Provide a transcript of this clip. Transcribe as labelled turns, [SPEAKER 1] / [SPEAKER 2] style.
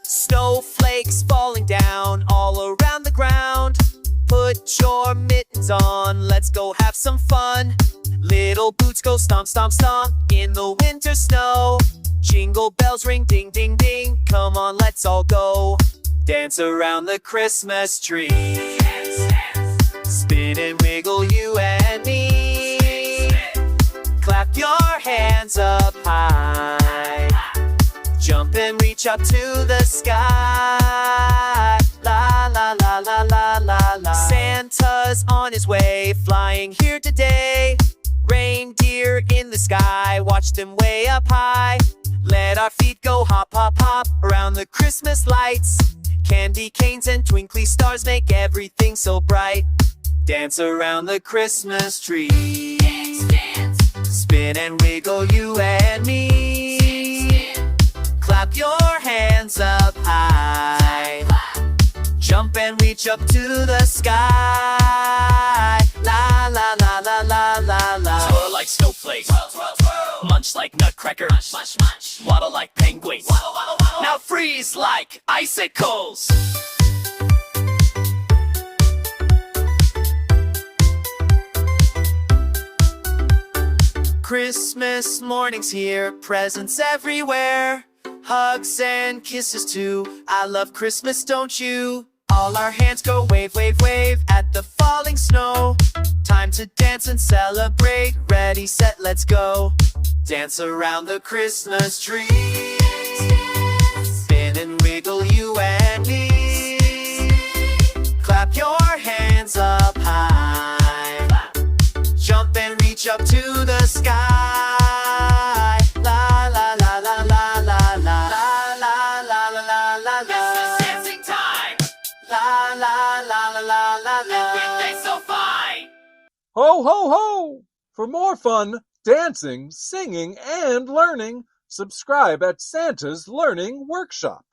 [SPEAKER 1] Snowflakes falling down all around the ground. Put your mittens on, let's go have some fun. Little boots go stomp, stomp, stomp in the winter snow. Jingle bells ring, ding, ding, ding. Come on, let's all go. Dance around the Christmas tree. Dance, dance. Spin and wiggle, you and me. Clap your hands up high. Jump and reach up to the sky. La la la la la la la. Santa's on his way, flying here today. Reindeer in the sky, watch them way up high. Let our feet go hop, hop, hop around the Christmas lights. Candy canes and twinkly stars make everything so bright. Dance around the Christmas tree. Dance, dance. Spin and wiggle, you and me. Clap your hands up high. Jump and reach up to the sky. La la la la la la la.
[SPEAKER 2] Twirl like snowflakes.
[SPEAKER 1] Twirl, twirl, twirl.
[SPEAKER 2] Munch like nutcrackers.
[SPEAKER 1] Munch, munch, munch.
[SPEAKER 2] Waddle like penguins.
[SPEAKER 1] Waddle, waddle, waddle.
[SPEAKER 2] Now freeze like icicles.
[SPEAKER 1] Christmas morning's here, presents everywhere. Hugs and kisses too. I love Christmas, don't you? All our hands go wave, wave, wave at the falling snow. Time to dance and celebrate. Ready, set, let's go. Dance around the Christmas tree. Spin and wiggle, you and me. Clap your hands up high. Jump and reach up to the sky. La la la la la la la. La la la la la la la.
[SPEAKER 2] Christmas dancing time.
[SPEAKER 1] La la la la la la la.
[SPEAKER 2] Everything's so fine.
[SPEAKER 3] Ho, ho, ho! For more fun, dancing, singing, and learning, subscribe at Santa's Learning Workshop.